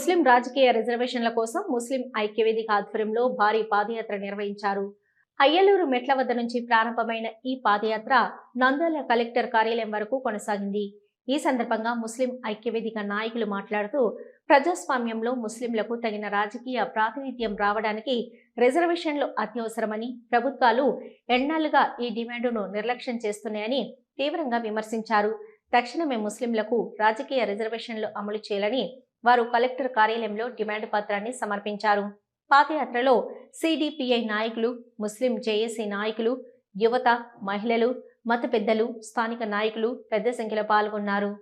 ముస్లిం రాజకీయ రిజర్వేషన్ల కోసం ముస్లిం ఐక్యవేదిక ఆధ్వర్యంలో భారీ పాదయాత్ర నిర్వహించారు. అయ్యలూరు మెట్ల వద్ద నుంచి ప్రారంభమైన ఈ పాదయాత్ర నంద్యాల కలెక్టర్ కార్యాలయం వరకు కొనసాగింది. ఈ సందర్భంగా ముస్లిం ఐక్యవేదిక నాయకులు మాట్లాడుతూ ప్రజాస్వామ్యంలో ముస్లింలకు తగిన రాజకీయ ప్రాతినిధ్యం రావడానికి రిజర్వేషన్లు అత్యవసరమని, ప్రభుత్వాలు ఎన్నాళ్లుగా ఈ డిమాండును నిర్లక్ష్యం చేస్తున్నాయని తీవ్రంగా విమర్శించారు. తక్షణమే ముస్లింలకు రాజకీయ రిజర్వేషన్లు అమలు చేయాలని వారు కలెక్టర్ కార్యాలయంలో డిమాండ్ పత్రాన్ని సమర్పించారు. పాదయాత్రలో సిడిపిఐ నాయకులు, ముస్లిం జేఏసీ నాయకులు, యువత, మహిళలు, మత పెద్దలు, స్థానిక నాయకులు పెద్ద సంఖ్యలో పాల్గొన్నారు.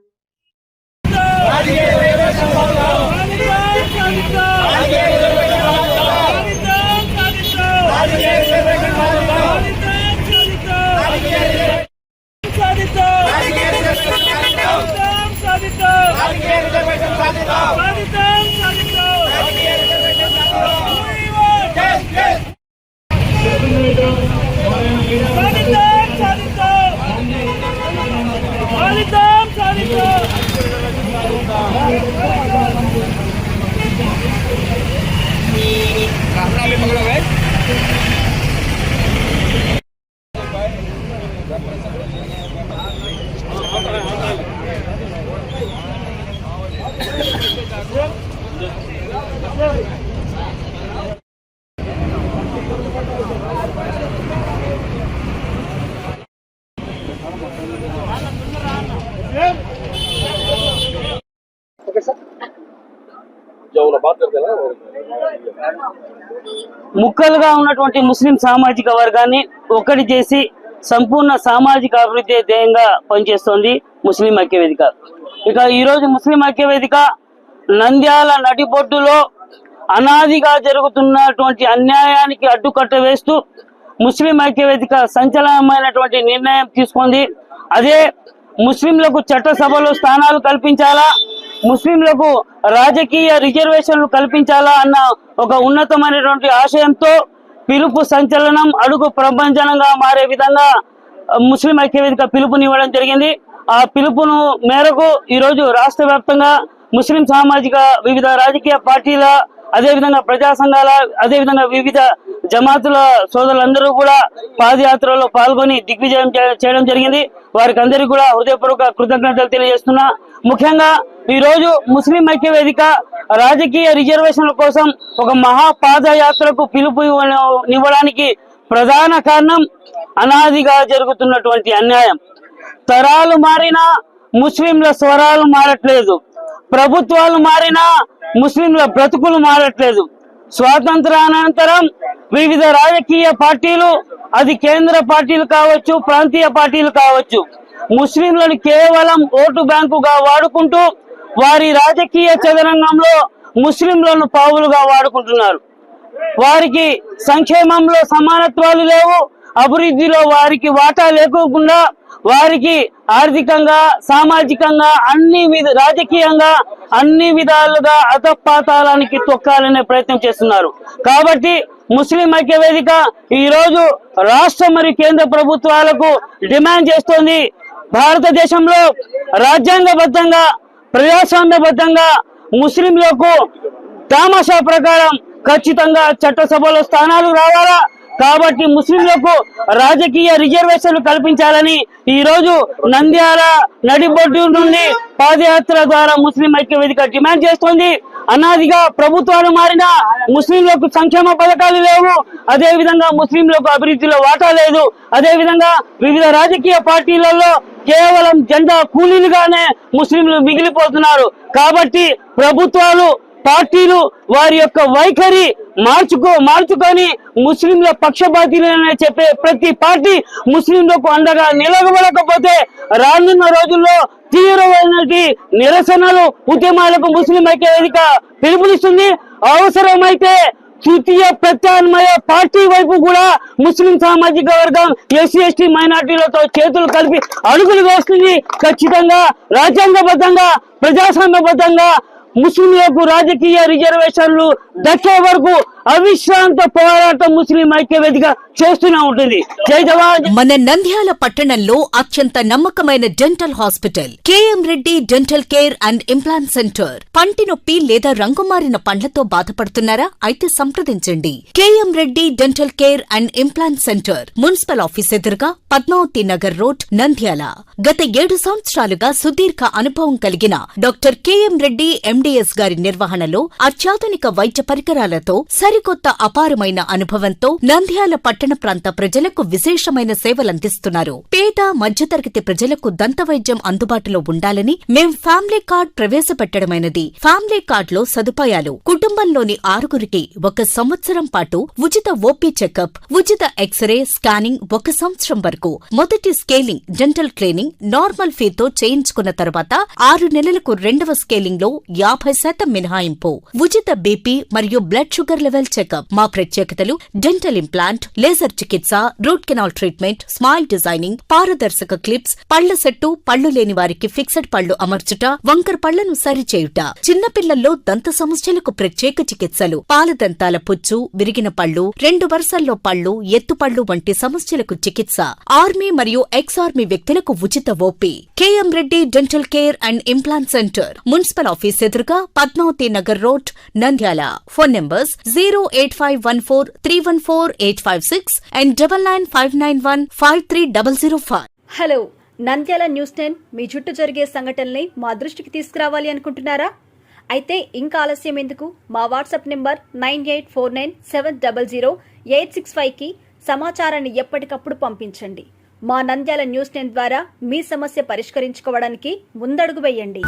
ముక్కలుగా ఉన్నటువంటి ముస్లిం సామాజిక వర్గాన్ని ఒక్కటి చేసి సంపూర్ణ సామాజిక అభివృద్ధి ధ్యేయంగా పనిచేస్తోంది ముస్లిం ఐక్యవేదిక. ఇక ఈరోజు ముస్లిం ఐక్యవేదిక నంద్యాల నడిబొడ్డులో అనాదిగా జరుగుతున్నటువంటి అన్యాయానికి అడ్డుకట్ట వేస్తూ ముస్లిం ఐక్యవేదిక సంచలనమైనటువంటి నిర్ణయం తీసుకుంది. అదే ముస్లింలకు చట్టసభలో స్థానాలు కల్పించాలా, ముస్లింలకు రాజకీయ రిజర్వేషన్లు కల్పించాలా అన్న ఒక ఉన్నతమైనటువంటి ఆశయంతో పిలుపు సంచలనం, అడుగు ప్రభంజనంగా మారే విధంగా ముస్లిం ఐక్యవేదిక పిలుపునివ్వడం జరిగింది. ఆ పిలుపును మేరకు ఈరోజు రాష్ట్ర వ్యాప్తంగా ముస్లిం సామాజిక వివిధ రాజకీయ పార్టీల, అదేవిధంగా ప్రజా సంఘాల, అదేవిధంగా వివిధ జమాతుల సోదరులందరూ కూడా పాదయాత్రలో పాల్గొని దిగ్విజయం చేయడం జరిగింది. వారికి అందరికీ కూడా హృదయపూర్వక కృతజ్ఞతలు తెలియజేస్తున్నా. ముఖ్యంగా ఈ రోజు ముస్లిం ఐక్యవేదిక రాజకీయ రిజర్వేషన్ల కోసం ఒక మహా పాదయాత్రకు పిలుపు ఇవ్వడానికి ప్రధాన కారణం అనాదిగా జరుగుతున్నటువంటి అన్యాయం. తరాలు మారినా ముస్లింల స్వరాలు మారట్లేదు, ప్రభుత్వాలు మారినా ముస్లింల బ్రతుకులు మారట్లేదు. స్వాతంత్రానంతరం వివిధ రాజకీయ పార్టీలు, అది కేంద్ర పార్టీలు కావచ్చు, ప్రాంతీయ పార్టీలు కావచ్చు, ముస్లింలను కేవలం ఓటు బ్యాంకుగా వాడుకుంటూ వారి రాజకీయ చదరంగంలో ముస్లింలను పావులుగా వాడుకుంటున్నారు. వారికి సంక్షేమంలో సమానత్వాలు లేవు, అభివృద్ధిలో వారికి వాటా లేకోకుండా వారికి ఆర్థికంగా, సామాజికంగా, రాజకీయంగా అన్ని విధాలుగా అధపాతాళానికి తొక్కాలనే ప్రయత్నం చేస్తున్నారు. కాబట్టి ముస్లిం ఐక్యవేదిక ఈ రోజు రాష్ట్ర మరియు కేంద్ర ప్రభుత్వాలకు డిమాండ్ చేస్తోంది. భారతదేశంలో రాజ్యాంగబద్ధంగా, ప్రజాస్వామ్యబద్ధంగా ముస్లింలకు తామాషా ప్రకారం ఖచ్చితంగా చట్టసభలో స్థానాలు రావాలా. కాబట్టి ముస్లింలకు రాజకీయ రిజర్వేషన్లు కల్పించాలని ఈ రోజు నంద్యాల నడిబొడ్డు నుండి పాదయాత్ర ద్వారా ముస్లిం ఐక్యవేదిక డిమాండ్ చేస్తోంది. అనాదిగా ప్రభుత్వాలు మారినా ముస్లింలకు సంక్షేమ పథకాలు లేవు, అదే విధంగా ముస్లింలకు అభివృద్ధిలో వాటా లేదు, అదే విధంగా వివిధ రాజకీయ పార్టీలలో కేవలం జెండా కూలీలుగానే ముస్లింలు మిగిలిపోతున్నారు. కాబట్టి ప్రభుత్వాలు, పార్టీలు వారి యొక్క వైఖరి మార్చుకొని ముస్లింల పక్షపాతిని చెప్పే ప్రతి పార్టీ ముస్లింలకు అండగా నిలబడకపోతే రానున్న రోజుల్లో తీవ్రమైన నిరసనలు, ఉద్యమాలకు ముస్లిం ఐక్యవేదిక పిలుపునిస్తుంది. అవసరమైతే తృతీయ ప్రత్యామ్నాయ పార్టీ వైపు కూడా ముస్లిం సామాజిక వర్గం, ఎస్సీ ఎస్టీ మైనార్టీలతో చేతులు కలిపి అడుగులు వేస్తుంది. ఖచ్చితంగా రాజ్యాంగబద్ధంగా, ప్రజాస్వామ్యబద్ధంగా ముస్లింలకు రాజకీయ రిజర్వేషన్లు దక్కే వరకు అవిశ్రాంత పోరాటం ముస్లిం ఐక్యవేదిక చేస్తూనే ఉంటుంది. జై జవాన్. మన నంద్యాల పట్టణంలో అత్యంత నమ్మకమైన dental hospital KM Reddy dental care and implant centre. పంటి నొప్పి లేదా రంగుమారిన పండ్లతో బాధపడుతున్నారా? అయితే సంప్రదించండి. KM Reddy dental care and implant centre, municipal office ఎదురుగా, పద్మావతి నగర్ రోడ్, నంద్యాల. గత 7 సంవత్సరాలుగా సుదీర్ఘ అనుభవం కలిగిన డాక్టర్ కేఎం రెడ్డి ఎండిఎస్ గారి నిర్వహణలో అత్యాధునిక వైద్య పరికరాలతో సరికొత్త అపారమైన అనుభవంతో నంద్యాల పట్టణ ప్రాంత ప్రజలకు విశేషమైన సేవలందిస్తున్నారు. పేద మధ్యతరగతి ప్రజలకు దంత వైద్యం అందుబాటులో ఉండాలని మేం ఫ్యామిలీ కార్డ్ ప్రవేశపెట్టడమైనది. ఫ్యామిలీ కార్డ్ లో సదుపాయాలు: కుటుంబంలోని 6గురికి 1 సంవత్సరం పాటు ఉచిత ఓపీ చెకప్, ఉచిత ఎక్స్రే స్కానింగ్ 1 సంవత్సరం వరకు, మొదటి స్కేలింగ్ డెంటల్ క్లీనింగ్ నార్మల్ ఫీతో చేయించుకున్న తర్వాత 6 నెలలకు 2వ స్కేలింగ్ లో 50% మినహాయింపు, ఉచిత బీపీ మరియు బ్లడ్ షుగర్ లెవెల్ చెకప్. మా ప్రత్యేకతలు: డెంటల్ ఇంప్లాంట్, లేజర్ చికిత్స, root canal treatment, smile designing, పారదర్శక క్లిప్స్, పళ్ల సెట్టు, పళ్లు లేని వారికి ఫిక్స్డ్ పళ్లు అమర్చుట, వంకర పళ్లను సరిచేయుట, చిన్నపిల్లల్లో దంత సమస్యలకు ప్రత్యేక చికిత్సలు, పాలదంతాల పుచ్చు, విరిగిన పళ్లు, 2 వరుసల్లో పళ్లు, ఎత్తుపళ్లు వంటి సమస్యలకు చికిత్స, ఆర్మీ మరియు ఎక్స్ ఆర్మీ వ్యక్తులకు ఉచిత OP. KM Reddy dental care and implant centre, municipal office ఎదురుగా, Padmavathi Nagar road, Nandyal. Phone numbers 08514314856 and 9959153005. Hello, Nandyal news 10 మీ చుట్టూ జరిగే సంఘటనల్ని మా దృష్టికి తీసుకురావాలి అనుకుంటున్నారా? అయితే ఇంకా ఆలస్యం ఎందుకు? మా వాట్సాప్ నెంబర్ 9849700865కి సమాచారాన్ని ఎప్పటికప్పుడు పంపించండి. మా నంద్యాల న్యూస్ 10 ద్వారా మీ సమస్య పరిష్కరించుకోవడానికి ముందడుగు వేయండి.